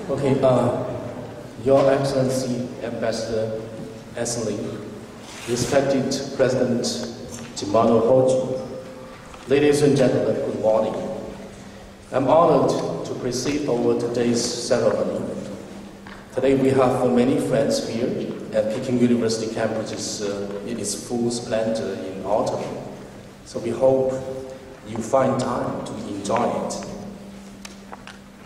Okay, Your Excellency, Ambassador Esli, respected President Jimano Hoji, ladies and gentlemen, good morning. I'm honored to preside over today's ceremony. Today we have many friends here, and Peking University campus is in its full splendor in autumn. So we hope you find time to enjoy it.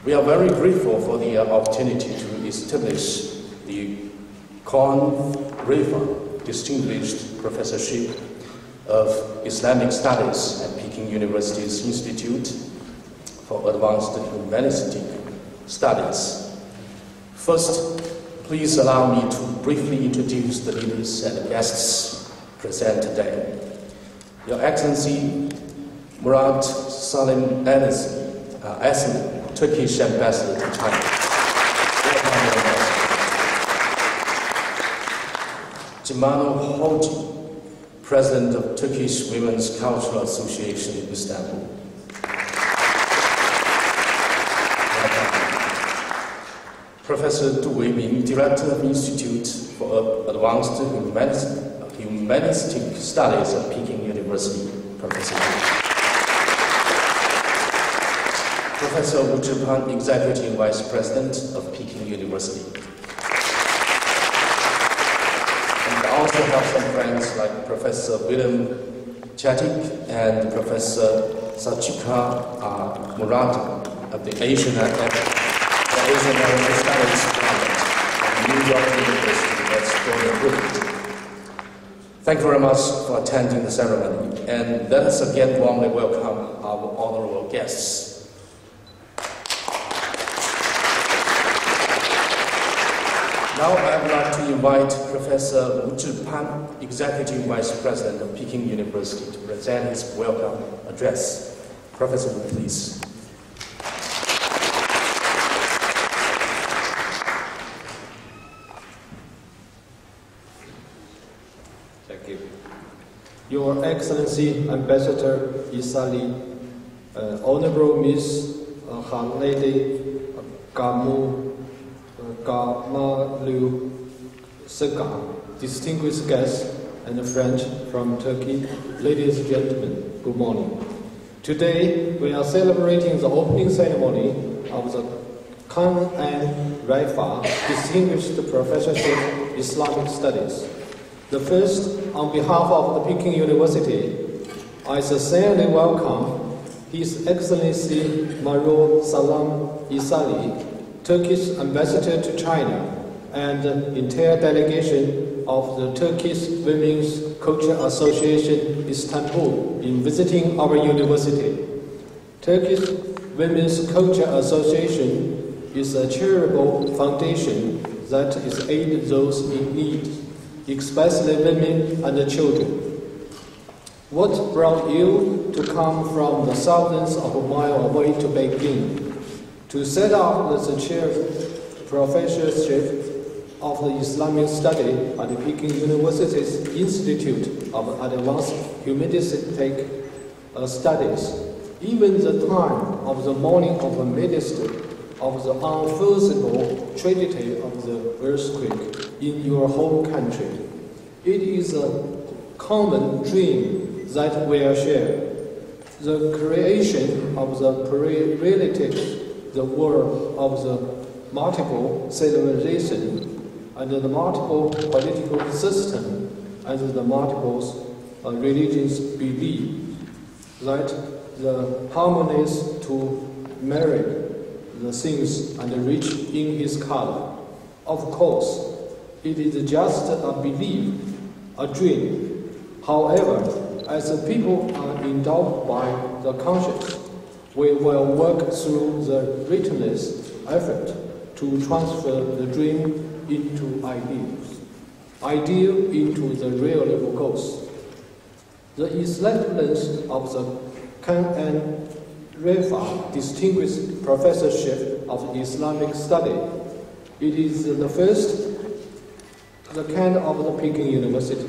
We are very grateful for the opportunity to establish the Kenan Rifai Distinguished Professorship of Islamic Studies at Peking University's Institute for Advanced Humanistic Studies. First, please allow me to briefly introduce the leaders and guests present today. Your Excellency, Murata Salim Asli, Turkish Ambassador to China. Jimano Hoji, President of Turkish Women's Cultural Association in Istanbul. Professor Du Weiming, Director of Institute for Advanced Humanistic Studies at Peking University. Professor Wu Zhipan, Executive Vice President of Peking University. And I also have some friends like Professor William Chittick and Professor Sachiko Murata of the Asian American Studies Department of New York University. That's going good. Thank you very much for attending the ceremony, and let us again warmly welcome our honorable guests. Now I would like to invite Professor Wu Zhipan, Executive Vice President of Peking University, to present his welcome address. Professor Wu, please. Thank you. Your Excellency, Ambassador Isali, Honorable Miss Lady Gamalu Sega, distinguished guests and friends from Turkey, ladies and gentlemen, good morning. Today, we are celebrating the opening ceremony of the Kenan Rifai Distinguished Professorship Islamic Studies. The first, on behalf of the Peking University, I sincerely welcome His Excellency Marul Salam Isali, Turkish Ambassador to China, and the entire delegation of the Turkish Women's Culture Association Istanbul in visiting our university. Turkish Women's Culture Association is a charitable foundation that is aid those in need, especially women and children. What brought you to come from the thousands of miles away to Beijing to set up the chair professorship of the Islamic Study at the Peking University's Institute of Advanced Humanistic Studies? Even the time of the morning of the minister of the unforeseeable tragedy of the earthquake in your home country. It is a common dream that we share. The creation of the reality, the world of the multiple civilization and the multiple political system and the multiple religious belief, that the harmonies to marry the things and rich in its color. Of course, it is just a belief, a dream. However, as the people are endowed by the conscience, we will work through the relentless effort to transfer the dream into ideal into the real goals. The establishment of the Kenan Rifai Distinguished Professorship of Islamic Study. It is the first the kind of the Peking University,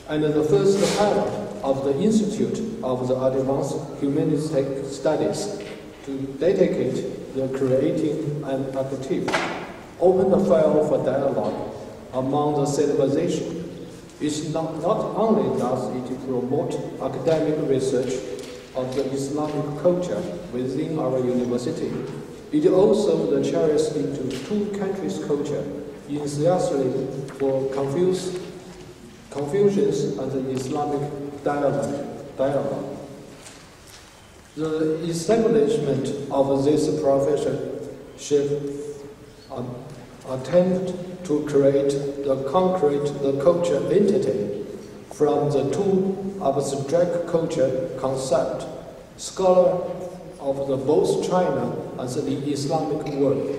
and the first ever of the Institute of the Advanced Humanistic Studies to dedicate the creating and active, open the file for dialogue among the civilization. Not only does it promote academic research of the Islamic culture within our university, it also cherishes into two countries' culture enthusiastically for Confucius and the Islamic dialogue. The establishment of this professorship attempt to create the concrete culture entity from the two abstract culture concept, scholar of both China and the Islamic world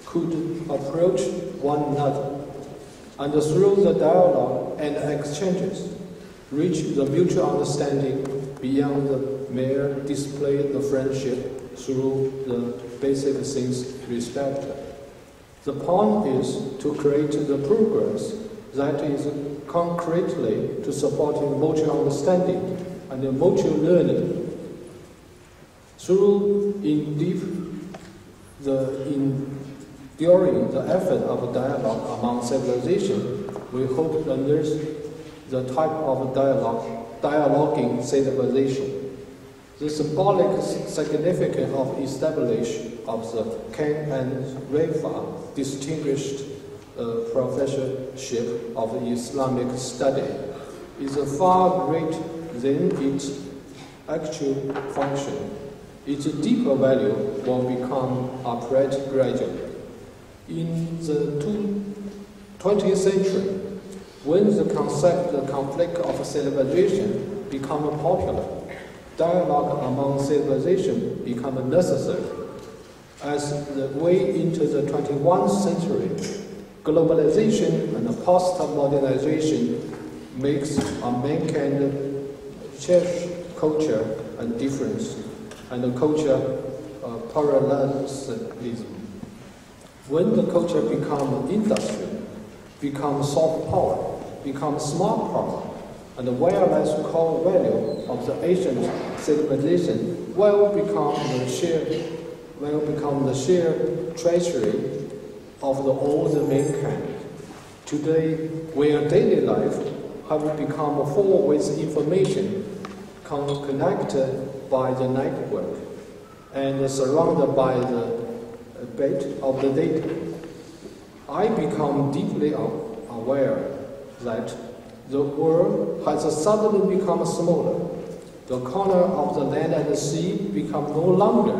could approach one another, and through the dialogue and exchanges, reach the mutual understanding beyond the mere display of friendship through the basic things respected. The point is to create the progress that is concretely to supporting mutual understanding and mutual learning. Through during the effort of dialogue among civilizations, we hope to nurse the type of dialoguing civilization. The symbolic significance of establishment of the Kenan Rifai Distinguished Professorship of Islamic Study is far greater than its actual function. Its deeper value will become apparent gradually. In the 20th century, when the concept of conflict of civilization became popular, dialogue among civilizations became necessary. As the way into the 21st century, globalization and post-modernization makes a mankind cherish culture and difference, and the culture parallelism. When the culture becomes industry, becomes soft power, becomes smart power, and the wireless core value of the ancient civilization will become the shared treasury of the old mankind. Today, where daily life have become full with information, connected by the network, and surrounded by the bit of the data, I become deeply aware that the world has suddenly become smaller. The corner of the land and the sea become no longer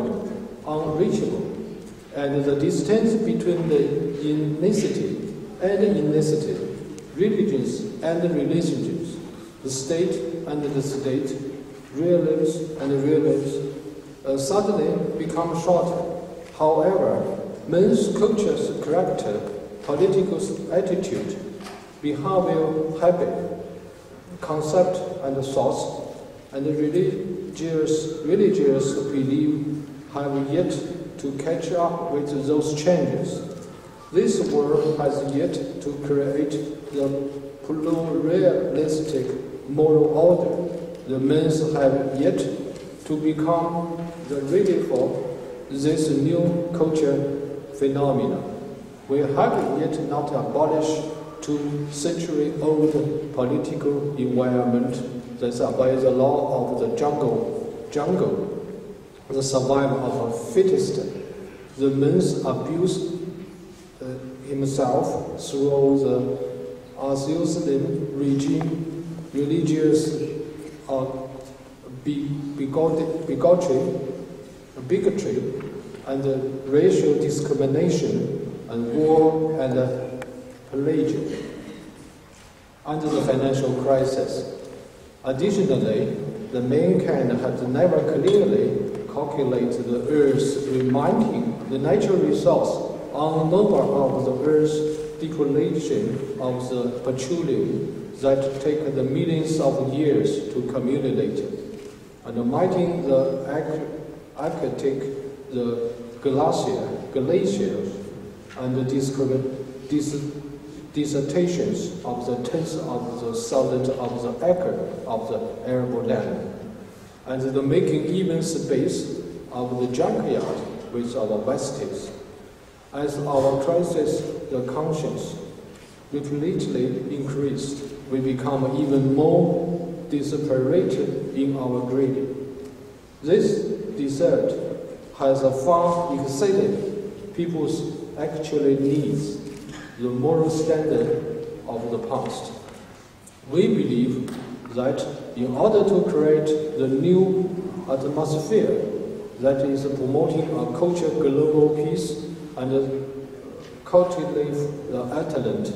unreachable, and the distance between the ethnicity and ethnicity, religions and religions, the state and the state, realism and realism, suddenly become shorter. However, men's culture's character, political attitude, behavioral habit, concept and thoughts, and religious belief have yet to catch up with those changes. This world has yet to create the pluralistic moral order. The men have yet to become ready for this new culture phenomena. We have yet not abolished 2-century-old political environment that obeys the law of the jungle, the survival of a fittest. The man abused himself through the authoritarian regime, religious bigotry, and racial discrimination, and war and pillage, under the financial crisis. Additionally, the mankind has never clearly calculated the Earth's remaining the natural resource on number of the Earth's depletion of the petroleum that take the millions of years to accumulate, and mighty the Arctic, the glaciers, and the dissertations of the tens of the thousands of the acres of the arable land, and the making even space of the junkyard with our vesties. As our crisis, the conscience, repeatedly increased, we become even more desperate in our greed. This desert has far exceeded people's actual needs, the moral standard of the past. We believe that in order to create the new atmosphere that is promoting a culture global peace and cultivate the excellent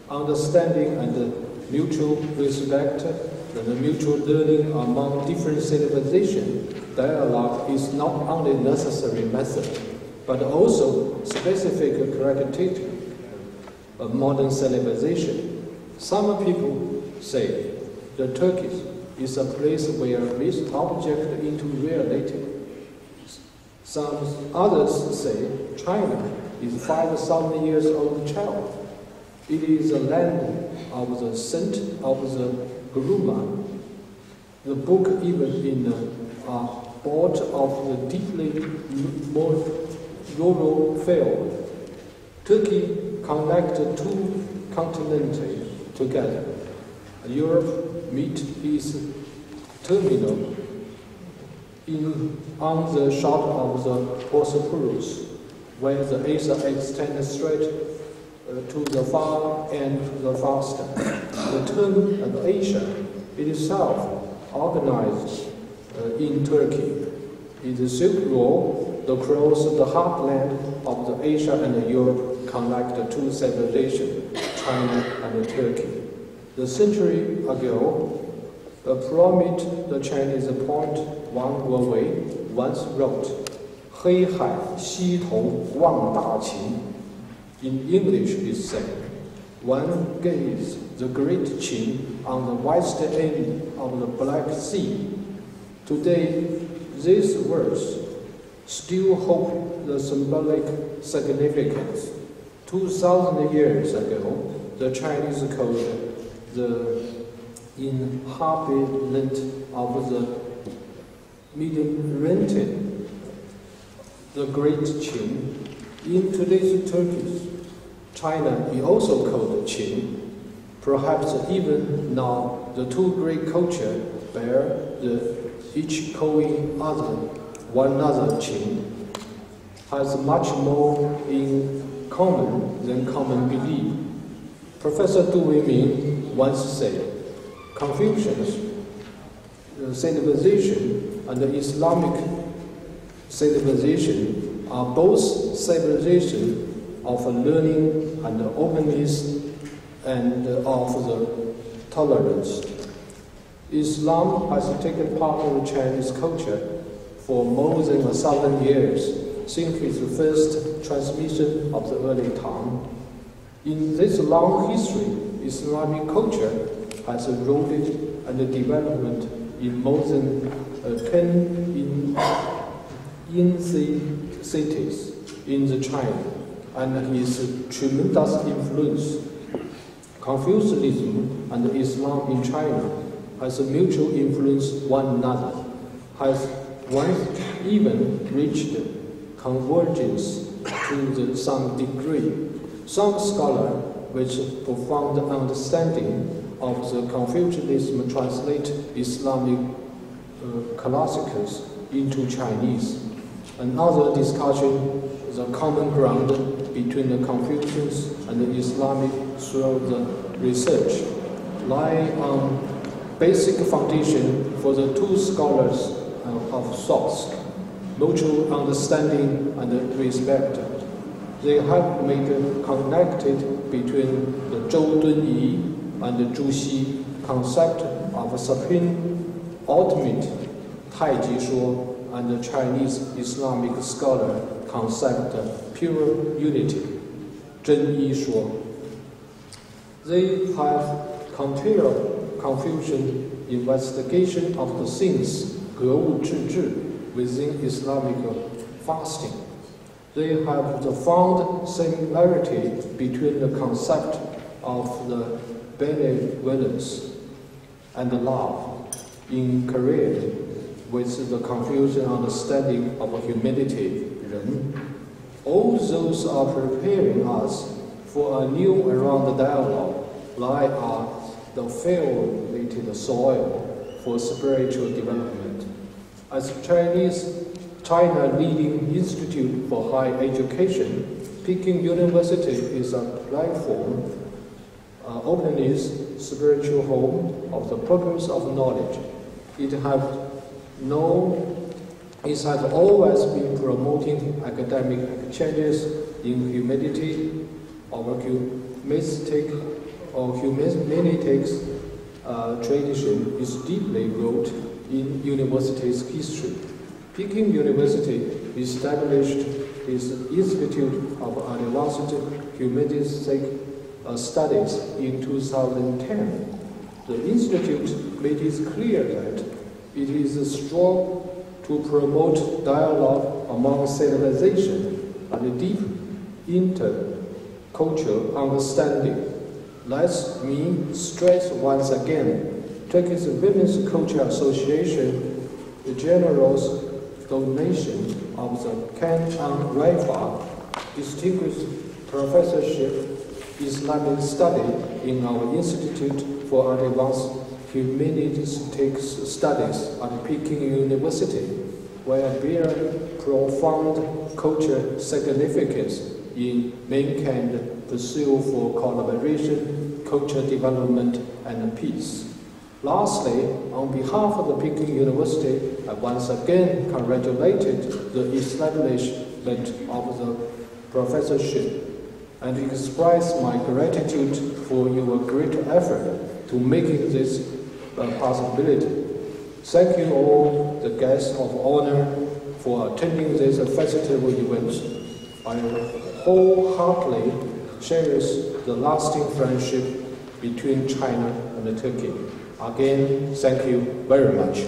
understanding and mutual respect and mutual learning among different civilizations, dialogue is not only necessary method, but also specific characteristic of modern civilization. Some people say that Turkey is a place where this object into reality. Some others say China is 5,000 years old child. It is the land of the saint of the kurulan. The book even in a board of the deeply rural field. Turkey connected two continents together. Europe meet its terminal on the shore of the Bosphorus, where the Asia extends straight to the far and the faster. The term of Asia itself organized in Turkey is the Silk Road across the heartland of the Asia and Europe connect the two civilizations, China and Turkey. The century ago, a prominent the Chinese poet Wang Wei once wrote, 黑海西头望大秦. In English it said, one gazes the great Qin on the west end of the Black Sea. Today, these words still hold the symbolic significance. 2,000 years ago, the Chinese called the inhabitant of the Mediterranean the Great Qin. In today's Turkey, China is also called Qin. Perhaps even now, the two great cultures bear each calling one another Qin, has much more in common than common belief. Professor Du Weiming once said, Confucius, civilization and the Islamic civilization are both civilizations of learning and openness and of the tolerance. Islam has taken part of Chinese culture for more than 1,000 years since its first transmission of the early Tang. In this long history, Islamic culture has eroded and developed in more than 10 cities in China, and his tremendous influence. Confucianism and Islam in China has mutual influence one another, has once even reached convergence to some degree. Some scholars with profound understanding of the Confucianism translate Islamic classics into Chinese. Another discussion, the common ground between the Confucians and the Islamic through the research, lie on basic foundation for the two scholars of thoughts, mutual understanding and respect. They have made connected between the Zhou Dunyi and the Zhu Xi concept of supreme ultimate Taiji Shuo and the Chinese Islamic scholar concept pure unity, Zhen Yi Shuo. They have compared Confucian investigation of the things Gewu Zhi within Islamic fasting. They have found similarity between the concept of the benevolence and love in Korea with the Confucian understanding of humanity, Ren. All those are preparing us for a new and round dialogue, like the fair-related soil for spiritual development. As China leading institute for higher education, Pekin University is a platform opening spiritual home of the purpose of knowledge. It has always been promoting academic exchanges in humanity. Our humanistic tradition is deeply rooted in university's history. Peking University established its Institute of Advanced Humanistic Studies in 2010. The Institute made it clear that it is strong to promote dialogue among civilization and deep intercultural understanding. Let me stress once again, Turkey's Women's Culture Association, the generous donation of the Kenan Rifai Distinguished Professorship Islamic Study in our Institute for Advanced Humanistic Studies at Peking University, where bear profound cultural significance in mankind pursuit for collaboration, cultural development, and peace. Lastly, on behalf of the Peking University, I once again congratulated the establishment of the professorship and express my gratitude for your great effort to making this a possibility. Thank you all the guests of honor for attending this festival event. I wholeheartedly cherish the lasting friendship between China and Turkey. Again, thank you very much.